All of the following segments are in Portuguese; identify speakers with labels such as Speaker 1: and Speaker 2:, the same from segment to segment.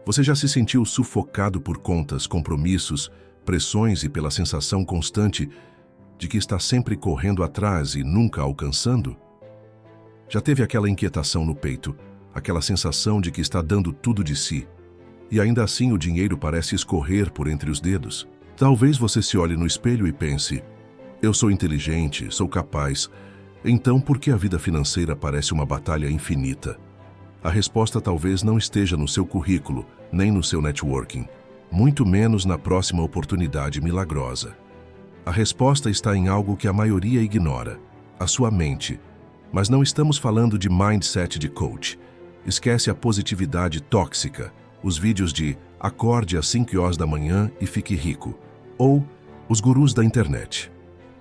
Speaker 1: Você já se sentiu sufocado por contas, compromissos, pressões e pela sensação constante de que está sempre correndo atrás e nunca alcançando? Já teve aquela inquietação no peito, aquela sensação de que está dando tudo de si, e ainda assim o dinheiro parece escorrer por entre os dedos? Talvez você se olhe no espelho e pense: eu sou inteligente, sou capaz, então por que a vida financeira parece uma batalha infinita? A resposta talvez não esteja no seu currículo, nem no seu networking, muito menos na próxima oportunidade milagrosa. A resposta está em algo que a maioria ignora: a sua mente. Mas não estamos falando de mindset de coach. Esquece a positividade tóxica, os vídeos de acorde às 5 horas da manhã e fique rico, ou os gurus da internet.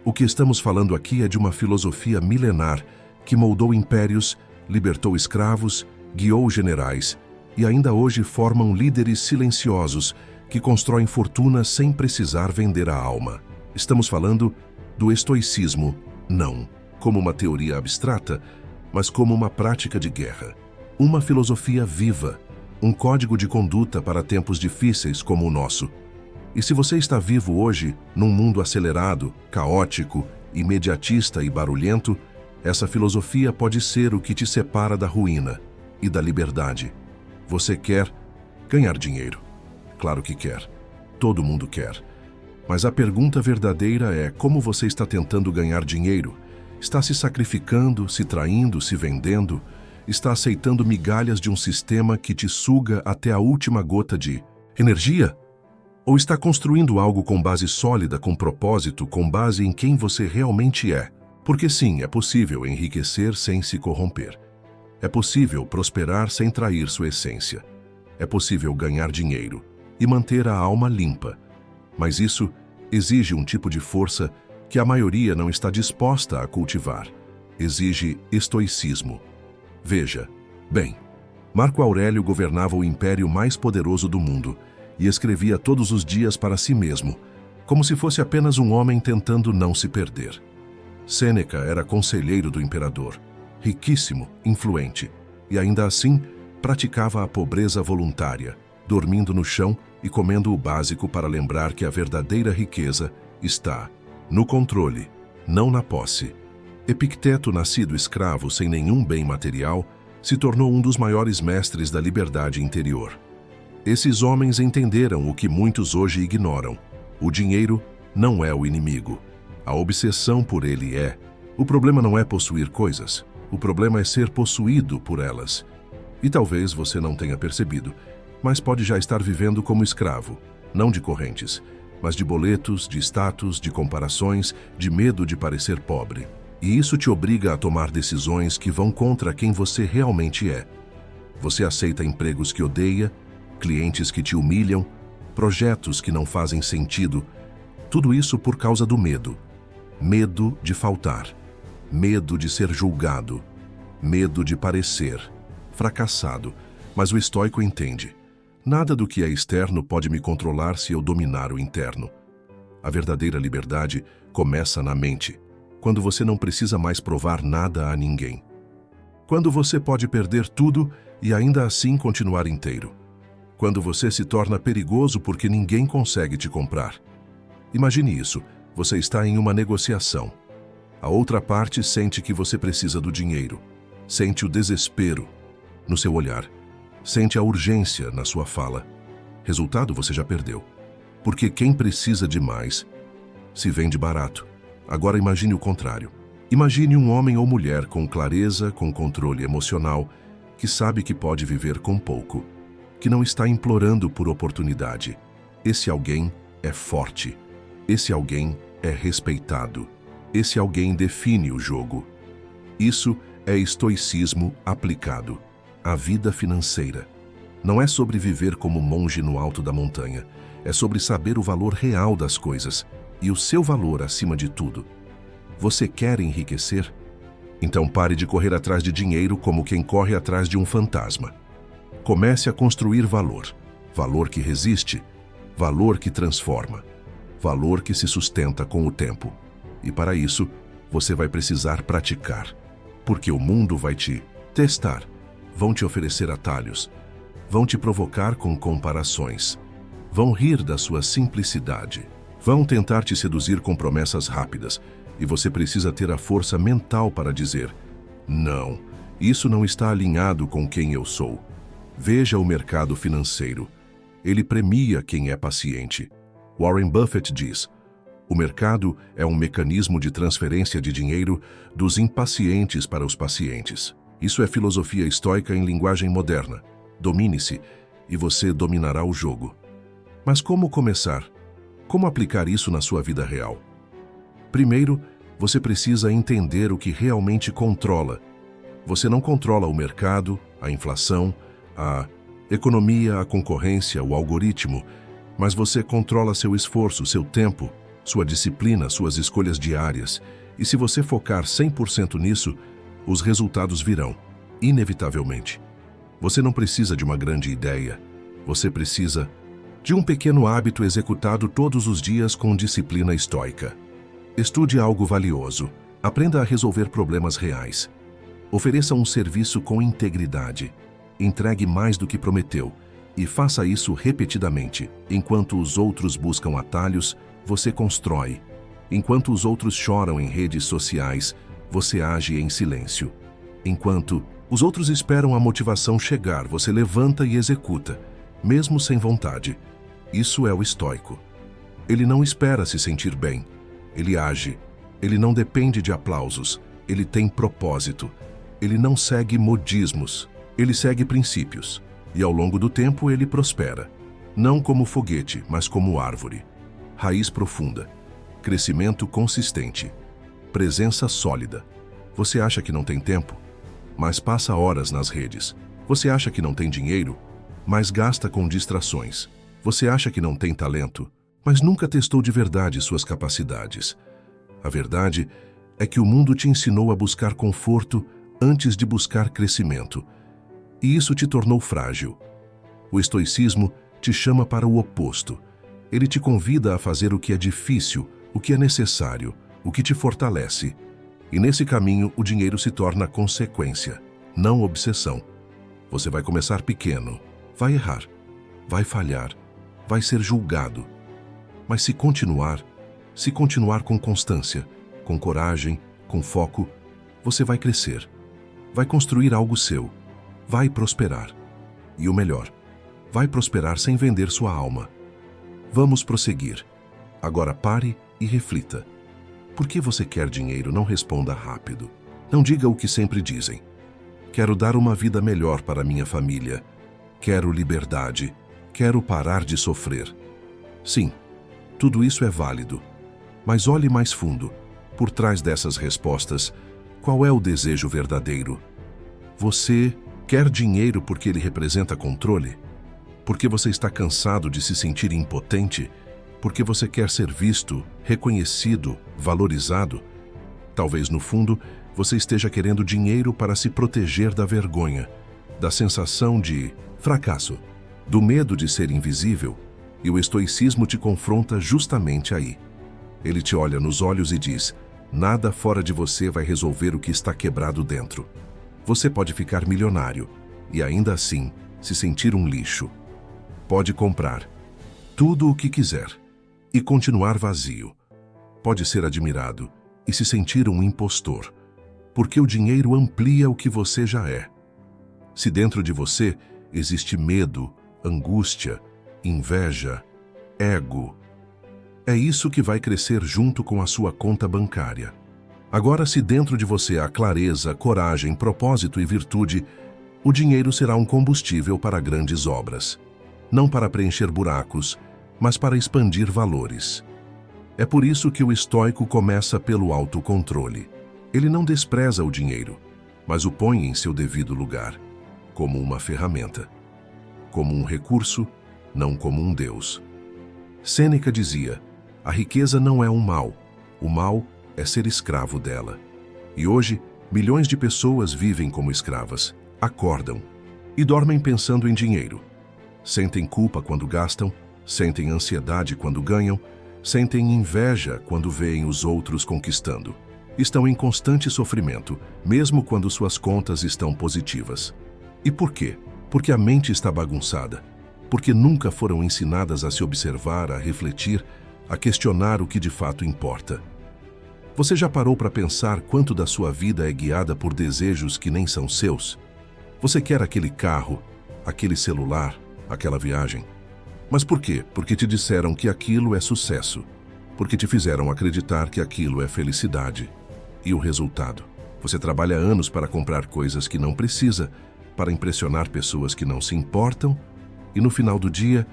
Speaker 1: O que estamos falando aqui é de uma filosofia milenar que moldou impérios, libertou escravos, guiou generais e ainda hoje formam líderes silenciosos que constroem fortunas sem precisar vender a alma. Estamos falando do estoicismo, não como uma teoria abstrata, mas como uma prática de guerra. Uma filosofia viva, um código de conduta para tempos difíceis como o nosso. E se você está vivo hoje, num mundo acelerado, caótico, imediatista e barulhento, essa filosofia pode ser o que te separa da ruína e da liberdade. Você quer ganhar dinheiro? Claro que quer. Todo mundo quer. Mas a pergunta verdadeira é: como você está tentando ganhar dinheiro? Está se sacrificando, se traindo, se vendendo? Está aceitando migalhas de um sistema que te suga até a última gota de energia? Ou está construindo algo com base sólida, com propósito, com base em quem você realmente é? Porque sim, é possível enriquecer sem se corromper. É possível prosperar sem trair sua essência. É possível ganhar dinheiro e manter a alma limpa. Mas isso exige um tipo de força que a maioria não está disposta a cultivar. Exige estoicismo. Veja, bem, Marco Aurélio governava o império mais poderoso do mundo e escrevia todos os dias para si mesmo, como se fosse apenas um homem tentando não se perder. Sêneca era conselheiro do imperador, riquíssimo, influente, e ainda assim praticava a pobreza voluntária, dormindo no chão e comendo o básico para lembrar que a verdadeira riqueza está no controle, não na posse. Epicteto, nascido escravo sem nenhum bem material, se tornou um dos maiores mestres da liberdade interior. Esses homens entenderam o que muitos hoje ignoram: o dinheiro não é o inimigo. A obsessão por ele é. O problema não é possuir coisas, o problema é ser possuído por elas. E talvez você não tenha percebido, mas pode já estar vivendo como escravo, não de correntes, mas de boletos, de status, de comparações, de medo de parecer pobre. E isso te obriga a tomar decisões que vão contra quem você realmente é. Você aceita empregos que odeia, clientes que te humilham, projetos que não fazem sentido. Tudo isso por causa do medo. Medo de faltar. Medo de ser julgado. Medo de parecer fracassado. Mas o estoico entende: nada do que é externo pode me controlar se eu dominar o interno. A verdadeira liberdade começa na mente, quando você não precisa mais provar nada a ninguém. Quando você pode perder tudo e ainda assim continuar inteiro. Quando você se torna perigoso porque ninguém consegue te comprar. Imagine isso: você está em uma negociação. A outra parte sente que você precisa do dinheiro. Sente o desespero no seu olhar. Sente a urgência na sua fala. Resultado: você já perdeu. Porque quem precisa de mais se vende barato. Agora imagine o contrário. Imagine um homem ou mulher com clareza, com controle emocional, que sabe que pode viver com pouco, que não está implorando por oportunidade. Esse alguém é forte. Esse alguém é respeitado. Esse alguém define o jogo. Isso é estoicismo aplicado à vida financeira. Não é sobre viver como monge no alto da montanha. É sobre saber o valor real das coisas e o seu valor acima de tudo. Você quer enriquecer? Então pare de correr atrás de dinheiro como quem corre atrás de um fantasma. Comece a construir valor. Valor que resiste, valor que transforma, valor que se sustenta com o tempo. E para isso, você vai precisar praticar. Porque o mundo vai te testar, vão te oferecer atalhos, Vão te provocar com comparações. Vão rir da sua simplicidade. Vão tentar te seduzir com promessas rápidas. E você precisa ter a força mental para dizer: não, isso não está alinhado com quem eu sou. Veja o mercado financeiro. Ele premia quem é paciente. Warren Buffett diz: o mercado é um mecanismo de transferência de dinheiro dos impacientes para os pacientes. Isso é filosofia estoica em linguagem moderna. Domine-se e você dominará o jogo. Mas como começar? Como aplicar isso na sua vida real? Primeiro, você precisa entender o que realmente controla. Você não controla o mercado, a inflação, a economia, a concorrência, o algoritmo, mas você controla seu esforço, seu tempo, sua disciplina, suas escolhas diárias. E se você focar 100% nisso, os resultados virão, inevitavelmente. Você não precisa de uma grande ideia. Você precisa de um pequeno hábito executado todos os dias com disciplina estoica. Estude algo valioso. Aprenda a resolver problemas reais. Ofereça um serviço com integridade. Entregue mais do que prometeu. E faça isso repetidamente. Enquanto os outros buscam atalhos, você constrói. Enquanto os outros choram em redes sociais, você age em silêncio. Enquanto os outros esperam a motivação chegar, você levanta e executa, mesmo sem vontade. Isso é o estoico. Ele não espera se sentir bem. Ele age. Ele não depende de aplausos. Ele tem propósito. Ele não segue modismos. Ele segue princípios. E ao longo do tempo ele prospera. Não como foguete, mas como árvore. Raiz profunda. Crescimento consistente. Presença sólida. Você acha que não tem tempo? Mas passa horas nas redes. Você acha que não tem dinheiro? Mas gasta com distrações. Você acha que não tem talento? Mas nunca testou de verdade suas capacidades. A verdade é que o mundo te ensinou a buscar conforto antes de buscar crescimento. E isso te tornou frágil. O estoicismo te chama para o oposto. Ele te convida a fazer o que é difícil, o que é necessário, o que te fortalece. E nesse caminho, o dinheiro se torna consequência, não obsessão. Você vai começar pequeno, vai errar, vai falhar, vai ser julgado. Mas se continuar com constância, com coragem, com foco, você vai crescer, vai construir algo seu, vai prosperar. E o melhor, vai prosperar sem vender sua alma. Vamos prosseguir. Agora pare e reflita. Por que você quer dinheiro? Não responda rápido. Não diga o que sempre dizem. Quero dar uma vida melhor para minha família. Quero liberdade. Quero parar de sofrer. Sim, tudo isso é válido. Mas olhe mais fundo. Por trás dessas respostas, qual é o desejo verdadeiro? Você quer dinheiro porque ele representa controle? Porque você está cansado de se sentir impotente? Porque você quer ser visto, reconhecido, valorizado? Talvez no fundo você esteja querendo dinheiro para se proteger da vergonha, da sensação de fracasso, do medo de ser invisível, e o estoicismo te confronta justamente aí. Ele te olha nos olhos e diz: nada fora de você vai resolver o que está quebrado dentro. Você pode ficar milionário e ainda assim se sentir um lixo. Pode comprar tudo o que quiser e continuar vazio. Pode ser admirado e se sentir um impostor, porque o dinheiro amplia o que você já é. Se dentro de você existe medo, angústia, inveja, ego, é isso que vai crescer junto com a sua conta bancária. Agora, se dentro de você há clareza, coragem, propósito e virtude, o dinheiro será um combustível para grandes obras. Não para preencher buracos, mas para expandir valores. É por isso que o estoico começa pelo autocontrole. Ele não despreza o dinheiro, mas o põe em seu devido lugar, como uma ferramenta, como um recurso, não como um Deus. Sêneca dizia: a riqueza não é um mal, o mal é ser escravo dela. E hoje, milhões de pessoas vivem como escravas, acordam e dormem pensando em dinheiro. Sentem culpa quando gastam, sentem ansiedade quando ganham, sentem inveja quando veem os outros conquistando. Estão em constante sofrimento, mesmo quando suas contas estão positivas. E por quê? Porque a mente está bagunçada, porque nunca foram ensinadas a se observar, a refletir, a questionar o que de fato importa. Você já parou para pensar quanto da sua vida é guiada por desejos que nem são seus? Você quer aquele carro, aquele celular, aquela viagem. Mas por quê? Porque te disseram que aquilo é sucesso. Porque te fizeram acreditar que aquilo é felicidade. E o resultado? Você trabalha anos para comprar coisas que não precisa, para impressionar pessoas que não se importam, e no final do dia,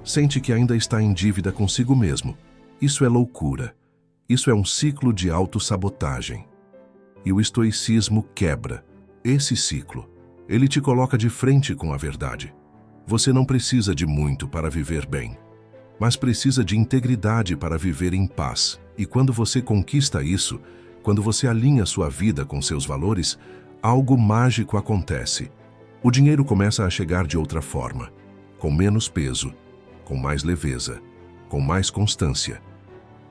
Speaker 1: sente que ainda está em dívida consigo mesmo. Isso é loucura. Isso é um ciclo de autossabotagem. E o estoicismo quebra esse ciclo. Ele te coloca de frente com a verdade. Você não precisa de muito para viver bem, mas precisa de integridade para viver em paz. E quando você conquista isso, quando você alinha sua vida com seus valores, algo mágico acontece. O dinheiro começa a chegar de outra forma, com menos peso, com mais leveza, com mais constância.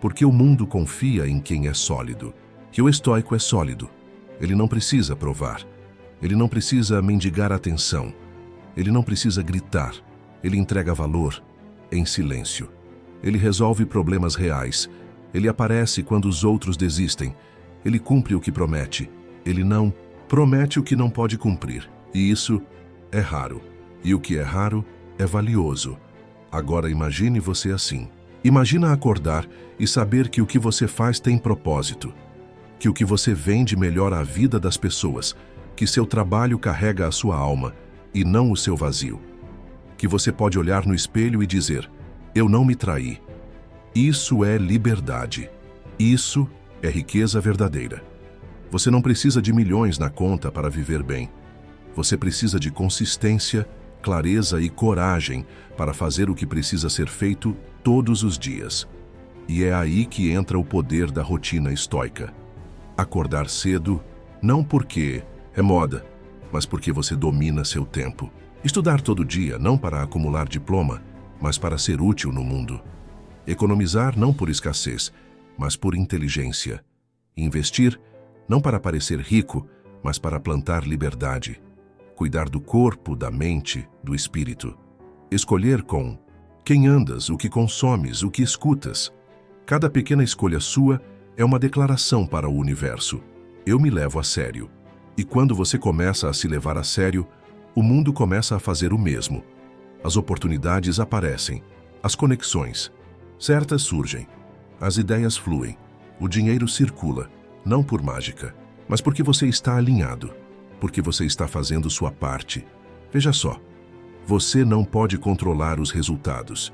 Speaker 1: Porque o mundo confia em quem é sólido. E o estoico é sólido. Ele não precisa provar. Ele não precisa mendigar atenção. Ele não precisa gritar. Ele entrega valor em silêncio. Ele resolve problemas reais. Ele aparece quando os outros desistem. Ele cumpre o que promete. Ele não promete o que não pode cumprir. E isso é raro. E o que é raro é valioso. Agora imagine você assim. Imagina acordar e saber que o que você faz tem propósito. Que o que você vende melhora a vida das pessoas. Que seu trabalho carrega a sua alma e não o seu vazio. Que você pode olhar no espelho e dizer: eu não me traí. Isso é liberdade. Isso é riqueza verdadeira. Você não precisa de milhões na conta para viver bem. Você precisa de consistência, clareza e coragem para fazer o que precisa ser feito todos os dias. E é aí que entra o poder da rotina estoica. Acordar cedo, não porque é moda, mas porque você domina seu tempo. Estudar todo dia, não para acumular diploma, mas para ser útil no mundo. Economizar não por escassez, mas por inteligência. Investir não para parecer rico, mas para plantar liberdade. Cuidar do corpo, da mente, do espírito. Escolher com quem andas, o que consomes, o que escutas. Cada pequena escolha sua é uma declaração para o universo. Eu me levo a sério. E quando você começa a se levar a sério, o mundo começa a fazer o mesmo. As oportunidades aparecem, as conexões certas surgem, as ideias fluem, o dinheiro circula, não por mágica, mas porque você está alinhado, porque você está fazendo sua parte. Veja só, você não pode controlar os resultados,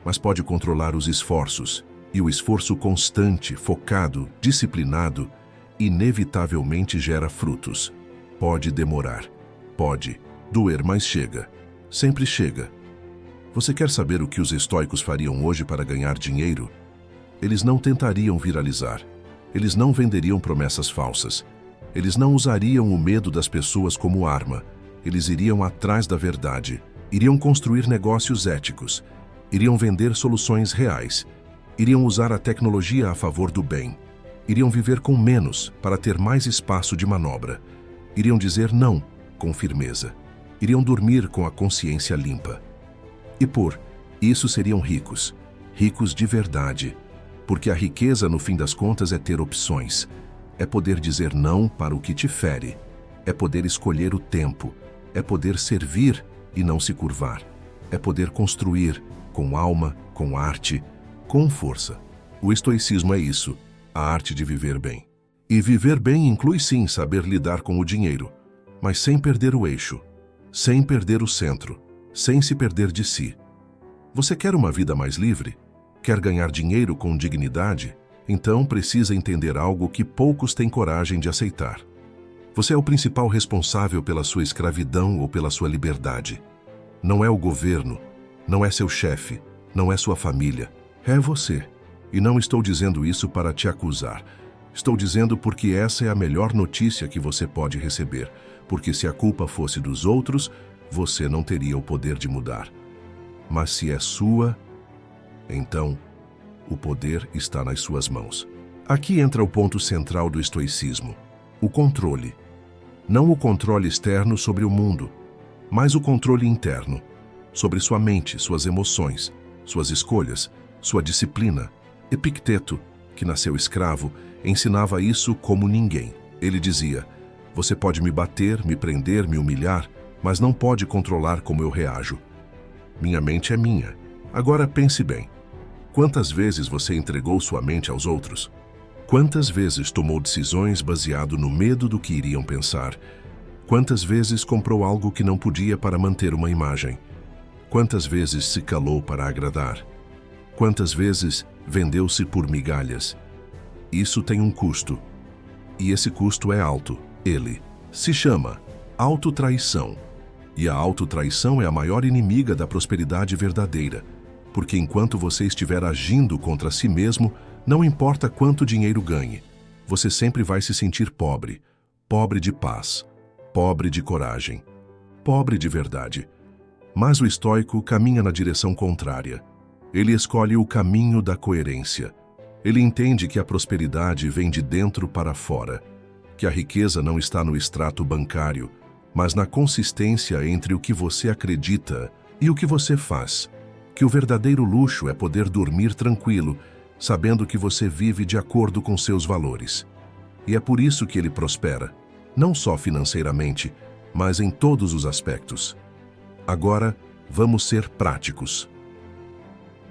Speaker 1: mas pode controlar os esforços, e o esforço constante, focado, disciplinado, inevitavelmente gera frutos. Pode demorar, pode doer, mas chega. Sempre chega. Você quer saber o que os estoicos fariam hoje para ganhar dinheiro? Eles não tentariam viralizar. Eles não venderiam promessas falsas. Eles não usariam o medo das pessoas como arma. Eles iriam atrás da verdade. Iriam construir negócios éticos. Iriam vender soluções reais. Iriam usar a tecnologia a favor do bem. Iriam viver com menos para ter mais espaço de manobra. Iriam dizer não com firmeza. Iriam dormir com a consciência limpa. E por isso seriam ricos. Ricos de verdade. Porque a riqueza, no fim das contas, é ter opções. É poder dizer não para o que te fere. É poder escolher o tempo. É poder servir e não se curvar. É poder construir com alma, com arte, com força. O estoicismo é isso, a arte de viver bem. E viver bem inclui sim saber lidar com o dinheiro, mas sem perder o eixo, sem perder o centro, sem se perder de si. Você quer uma vida mais livre? Quer ganhar dinheiro com dignidade? Então precisa entender algo que poucos têm coragem de aceitar. Você é o principal responsável pela sua escravidão ou pela sua liberdade. Não é o governo, não é seu chefe, não é sua família, é você. E não estou dizendo isso para te acusar. Estou dizendo porque essa é a melhor notícia que você pode receber. Porque se a culpa fosse dos outros, você não teria o poder de mudar. Mas se é sua, então o poder está nas suas mãos. Aqui entra o ponto central do estoicismo: o controle. Não o controle externo sobre o mundo, mas o controle interno, sobre sua mente, suas emoções, suas escolhas, sua disciplina. Epicteto, que nasceu escravo, ensinava isso como ninguém. Ele dizia: você pode me bater, me prender, me humilhar, mas não pode controlar como eu reajo. Minha mente é minha. Agora pense bem. Quantas vezes você entregou sua mente aos outros? Quantas vezes tomou decisões baseado no medo do que iriam pensar? Quantas vezes comprou algo que não podia para manter uma imagem? Quantas vezes se calou para agradar? Quantas vezes vendeu-se por migalhas? Isso tem um custo. E esse custo é alto. Ele se chama autotraição. E a autotraição é a maior inimiga da prosperidade verdadeira. Porque enquanto você estiver agindo contra si mesmo, não importa quanto dinheiro ganhe, você sempre vai se sentir pobre. Pobre de paz. Pobre de coragem. Pobre de verdade. Mas o estoico caminha na direção contrária. Ele escolhe o caminho da coerência. Ele entende que a prosperidade vem de dentro para fora, que a riqueza não está no extrato bancário, mas na consistência entre o que você acredita e o que você faz, que o verdadeiro luxo é poder dormir tranquilo, sabendo que você vive de acordo com seus valores. E é por isso que ele prospera, não só financeiramente, mas em todos os aspectos. Agora, vamos ser práticos.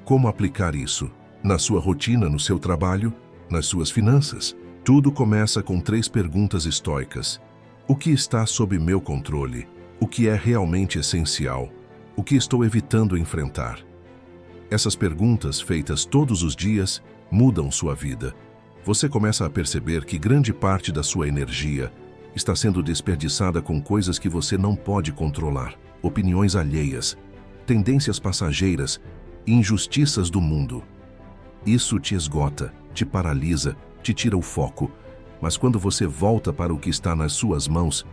Speaker 1: Como aplicar isso? Na sua rotina, no seu trabalho, nas suas finanças? Tudo começa com 3 perguntas estoicas. O que está sob meu controle? O que é realmente essencial? O que estou evitando enfrentar? Essas perguntas, feitas todos os dias, mudam sua vida. Você começa a perceber que grande parte da sua energia está sendo desperdiçada com coisas que você não pode controlar. Opiniões alheias, tendências passageiras, injustiças do mundo. Isso te esgota, te paralisa, te tira o foco. Mas quando você volta para o que está nas suas mãos,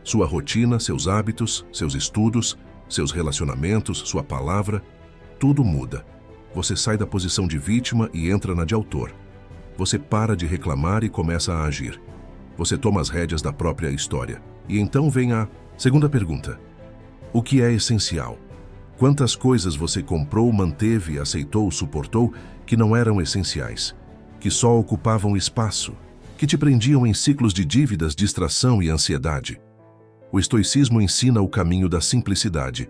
Speaker 1: sua rotina, seus hábitos, seus estudos, seus relacionamentos, sua palavra, tudo muda. Você sai da posição de vítima e entra na de autor. Você para de reclamar e começa a agir. Você toma as rédeas da própria história. E então vem a segunda pergunta. O que é essencial? Quantas coisas você comprou, manteve, aceitou, suportou que não eram essenciais, que só ocupavam espaço, que te prendiam em ciclos de dívidas, distração e ansiedade? O estoicismo ensina o caminho da simplicidade,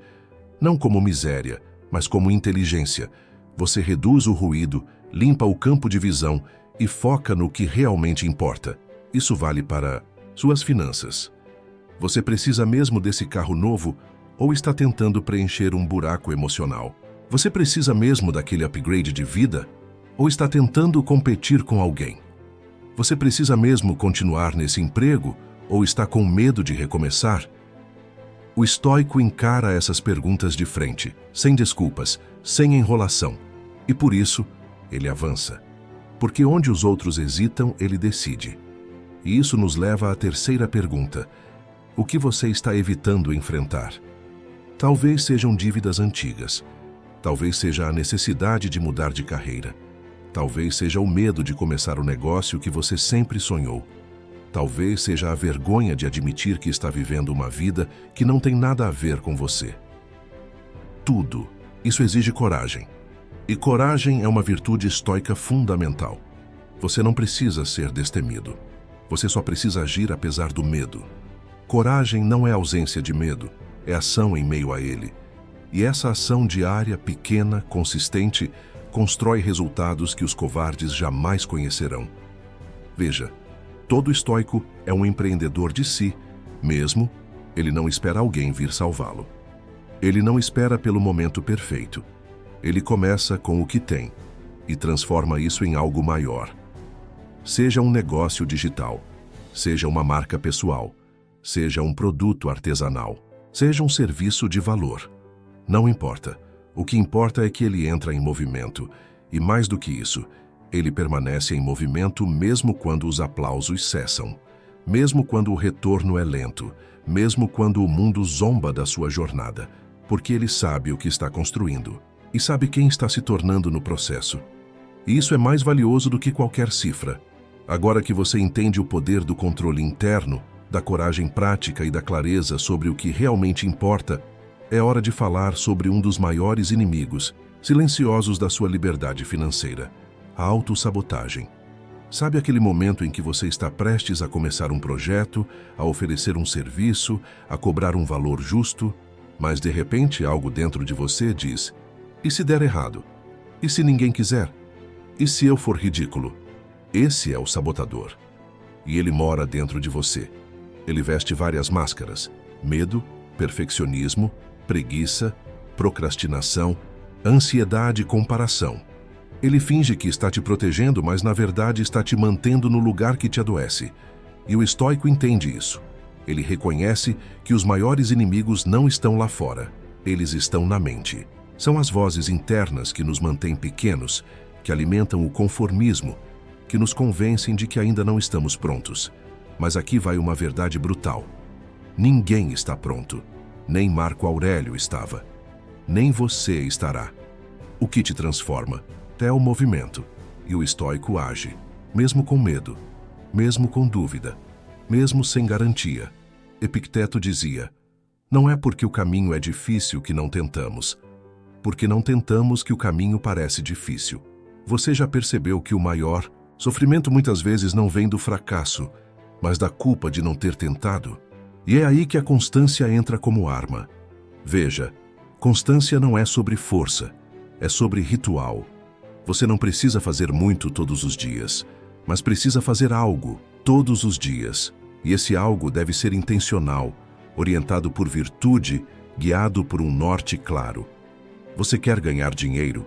Speaker 1: não como miséria, mas como inteligência. Você reduz o ruído, limpa o campo de visão e foca no que realmente importa. Isso vale para suas finanças. Você precisa mesmo desse carro novo ou está tentando preencher um buraco emocional? Você precisa mesmo daquele upgrade de vida ou está tentando competir com alguém? Você precisa mesmo continuar nesse emprego ou está com medo de recomeçar? O estoico encara essas perguntas de frente, sem desculpas, sem enrolação. E por isso, ele avança. Porque onde os outros hesitam, ele decide. E isso nos leva à terceira pergunta. O que você está evitando enfrentar? Talvez sejam dívidas antigas. Talvez seja a necessidade de mudar de carreira. Talvez seja o medo de começar o negócio que você sempre sonhou. Talvez seja a vergonha de admitir que está vivendo uma vida que não tem nada a ver com você. Tudo. Isso exige coragem. E coragem é uma virtude estoica fundamental. Você não precisa ser destemido. Você só precisa agir apesar do medo. Coragem não é ausência de medo, é ação em meio a ele. E essa ação diária, pequena, consistente, constrói resultados que os covardes jamais conhecerão. Veja, todo estoico é um empreendedor de si, mesmo ele não espera alguém vir salvá-lo. Ele não espera pelo momento perfeito. Ele começa com o que tem e transforma isso em algo maior. Seja um negócio digital, seja uma marca pessoal, seja um produto artesanal, seja um serviço de valor. Não importa. O que importa é que ele entra em movimento. E mais do que isso, ele permanece em movimento mesmo quando os aplausos cessam, mesmo quando o retorno é lento, mesmo quando o mundo zomba da sua jornada, porque ele sabe o que está construindo e sabe quem está se tornando no processo. E isso é mais valioso do que qualquer cifra. Agora que você entende o poder do controle interno, da coragem prática e da clareza sobre o que realmente importa, é hora de falar sobre um dos maiores inimigos silenciosos da sua liberdade financeira: a autossabotagem. Sabe aquele momento em que você está prestes a começar um projeto, a oferecer um serviço, a cobrar um valor justo, mas de repente algo dentro de você diz: e se der errado? E se ninguém quiser? E se eu for ridículo? Esse é o sabotador. E ele mora dentro de você. Ele veste várias máscaras: medo, perfeccionismo, preguiça, procrastinação, ansiedade e comparação. Ele finge que está te protegendo, mas na verdade está te mantendo no lugar que te adoece. E o estoico entende isso. Ele reconhece que os maiores inimigos não estão lá fora, eles estão na mente. São as vozes internas que nos mantêm pequenos, que alimentam o conformismo, que nos convencem de que ainda não estamos prontos. Mas aqui vai uma verdade brutal. Ninguém está pronto. Nem Marco Aurélio estava. Nem você estará. O que te transforma é o movimento. E o estoico age, mesmo com medo, mesmo com dúvida, mesmo sem garantia. Epicteto dizia: não é porque o caminho é difícil que não tentamos, porque não tentamos que o caminho parece difícil. Você já percebeu que o maior sofrimento muitas vezes não vem do fracasso, mas da culpa de não ter tentado? E é aí que a constância entra como arma. Veja, constância não é sobre força, é sobre ritual. Você não precisa fazer muito todos os dias, mas precisa fazer algo todos os dias. E esse algo deve ser intencional, orientado por virtude, guiado por um norte claro. Você quer ganhar dinheiro?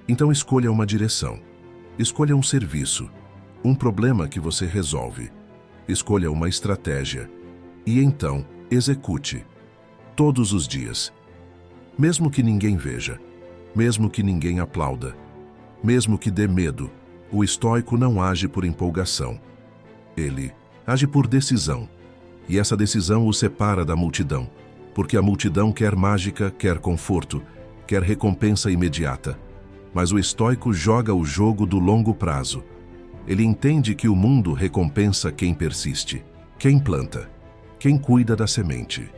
Speaker 1: Então escolha uma direção. Escolha um serviço, um problema que você resolve. Escolha uma estratégia. E então, execute. Todos os dias. Mesmo que ninguém veja, mesmo que ninguém aplauda, mesmo que dê medo, o estoico não age por empolgação. Ele age por decisão. E essa decisão o separa da multidão, porque a multidão quer mágica, quer conforto, quer recompensa imediata. Mas o estoico joga o jogo do longo prazo. Ele entende que o mundo recompensa quem persiste, quem planta, quem cuida da semente,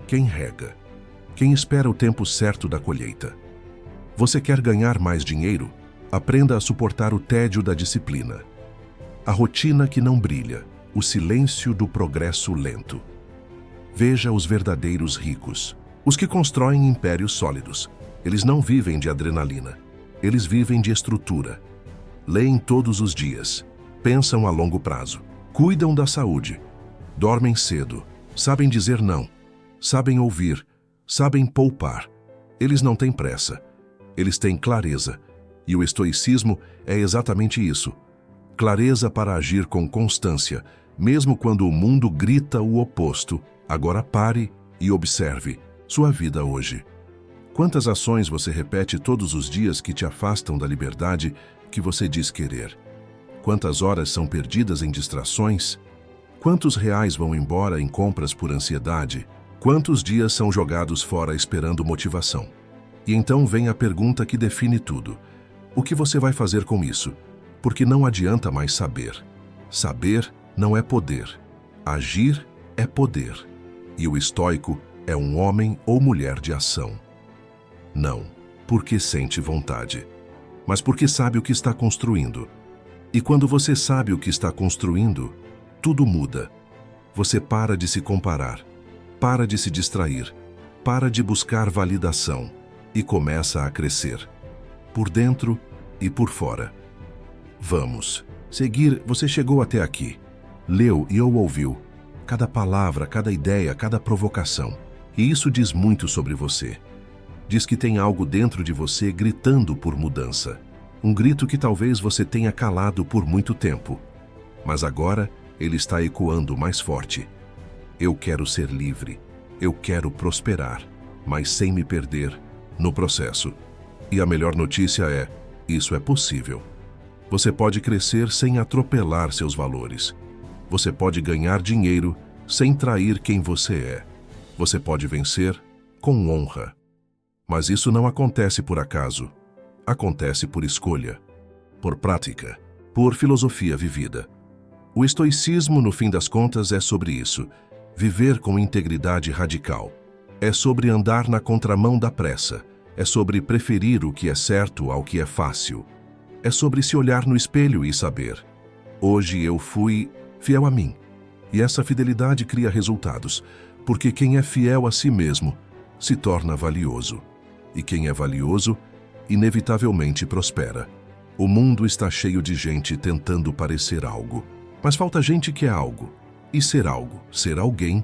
Speaker 1: quem rega, quem espera o tempo certo da colheita. Você quer ganhar mais dinheiro? Aprenda a suportar o tédio da disciplina, a rotina que não brilha, o silêncio do progresso lento. Veja os verdadeiros ricos, os que constroem impérios sólidos. Eles não vivem de adrenalina, eles vivem de estrutura. Leem todos os dias, pensam a longo prazo, cuidam da saúde, dormem cedo, sabem dizer não, sabem ouvir, sabem poupar. Eles não têm pressa, eles têm clareza. E o estoicismo é exatamente isso: clareza para agir com constância, mesmo quando o mundo grita o oposto. Agora pare e observe sua vida hoje. Quantas ações você repete todos os dias que te afastam da liberdade que você diz querer? Quantas horas são perdidas em distrações? Quantos reais vão embora em compras por ansiedade? Quantos dias são jogados fora esperando motivação? E então vem a pergunta que define tudo: o que você vai fazer com isso? Porque não adianta mais saber. Saber não é poder. Agir é poder. E o estoico é um homem ou mulher de ação. Não porque sente vontade, mas porque sabe o que está construindo. E quando você sabe o que está construindo, tudo muda. Você para de se comparar, para de se distrair, para de buscar validação e começa a crescer, por dentro e por fora. Vamos seguir. Você chegou até aqui, leu e ouviu cada palavra, cada ideia, cada provocação. E isso diz muito sobre você. Diz que tem algo dentro de você gritando por mudança. Um grito que talvez você tenha calado por muito tempo. Mas agora ele está ecoando mais forte. Eu quero ser livre. Eu quero prosperar, mas sem me perder no processo. E a melhor notícia é: isso é possível. Você pode crescer sem atropelar seus valores. Você pode ganhar dinheiro sem trair quem você é. Você pode vencer com honra. Mas isso não acontece por acaso. Acontece por escolha, por prática, por filosofia vivida. O estoicismo, no fim das contas, é sobre isso. Viver com integridade radical. É sobre andar na contramão da pressa. É sobre preferir o que é certo ao que é fácil. É sobre se olhar no espelho e saber: hoje eu fui fiel a mim. E essa fidelidade cria resultados, porque quem é fiel a si mesmo se torna valioso. E quem é valioso, inevitavelmente prospera. O mundo está cheio de gente tentando parecer algo. Mas falta gente que é algo. E ser algo, ser alguém,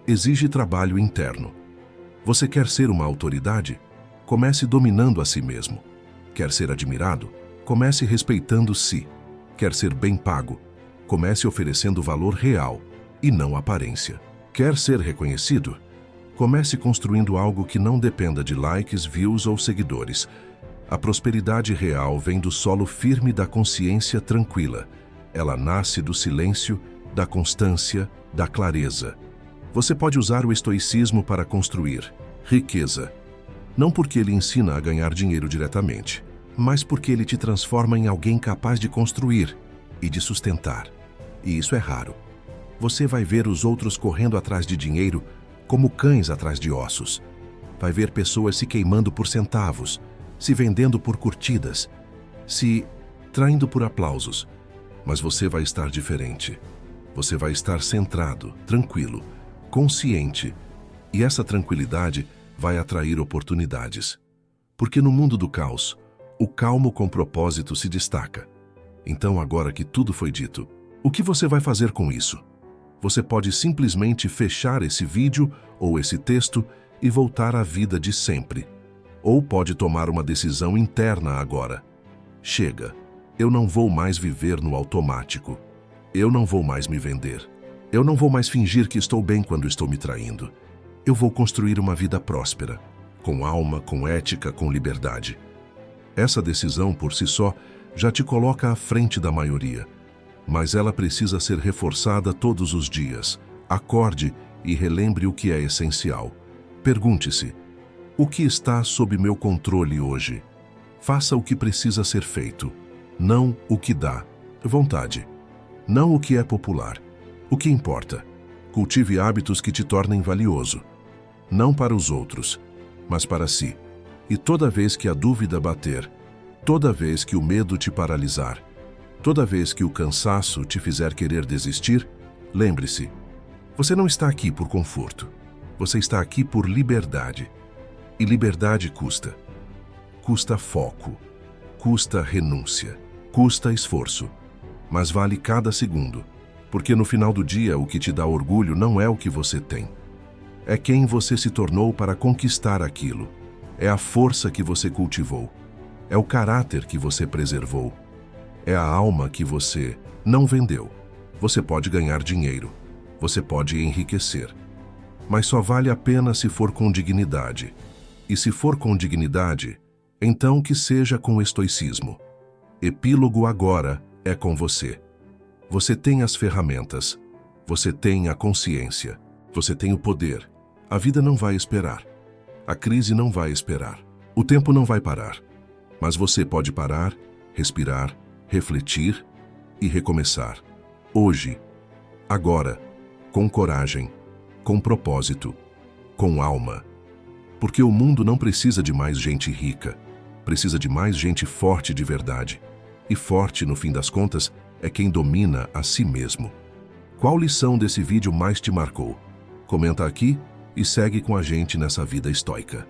Speaker 1: exige trabalho interno. Você quer ser uma autoridade? Comece dominando a si mesmo. Quer ser admirado? Comece respeitando-se. Quer ser bem pago? Comece oferecendo valor real e não aparência. Quer ser reconhecido? Comece construindo algo que não dependa de likes, views ou seguidores. A prosperidade real vem do solo firme da consciência tranquila. Ela nasce do silêncio, da constância, da clareza. Você pode usar o estoicismo para construir riqueza. Não porque ele ensina a ganhar dinheiro diretamente, mas porque ele te transforma em alguém capaz de construir e de sustentar. E isso é raro. Você vai ver os outros correndo atrás de dinheiro como cães atrás de ossos. Vai ver pessoas se queimando por centavos, se vendendo por curtidas, se traindo por aplausos. Mas você vai estar diferente. Você vai estar centrado, tranquilo, consciente. E essa tranquilidade vai atrair oportunidades. Porque no mundo do caos, o calmo com propósito se destaca. Então, agora que tudo foi dito, o que você vai fazer com isso? Você pode simplesmente fechar esse vídeo ou esse texto e voltar à vida de sempre. Ou pode tomar uma decisão interna agora. Chega, eu não vou mais viver no automático. Eu não vou mais me vender. Eu não vou mais fingir que estou bem quando estou me traindo. Eu vou construir uma vida próspera, com alma, com ética, com liberdade. Essa decisão, por si só, já te coloca à frente da maioria. Mas ela precisa ser reforçada todos os dias. Acorde e relembre o que é essencial. Pergunte-se: o que está sob meu controle hoje? Faça o que precisa ser feito, não o que dá vontade. Não o que é popular. O que importa? Cultive hábitos que te tornem valioso. Não para os outros, mas para si. E toda vez que a dúvida bater, toda vez que o medo te paralisar, toda vez que o cansaço te fizer querer desistir, lembre-se: você não está aqui por conforto. Você está aqui por liberdade. E liberdade custa. Custa foco. Custa renúncia. Custa esforço. Mas vale cada segundo. Porque no final do dia, o que te dá orgulho não é o que você tem. É quem você se tornou para conquistar aquilo. É a força que você cultivou. É o caráter que você preservou. É a alma que você não vendeu. Você pode ganhar dinheiro. Você pode enriquecer. Mas só vale a pena se for com dignidade. E se for com dignidade, então que seja com estoicismo. Epílogo agora é com você. Você tem as ferramentas. Você tem a consciência. Você tem o poder. A vida não vai esperar. A crise não vai esperar. O tempo não vai parar. Mas você pode parar, respirar, refletir e recomeçar. Hoje, agora, com coragem, com propósito, com alma. Porque o mundo não precisa de mais gente rica. Precisa de mais gente forte de verdade. E forte, no fim das contas, é quem domina a si mesmo. Qual lição desse vídeo mais te marcou? Comenta aqui e segue com a gente nessa vida estoica.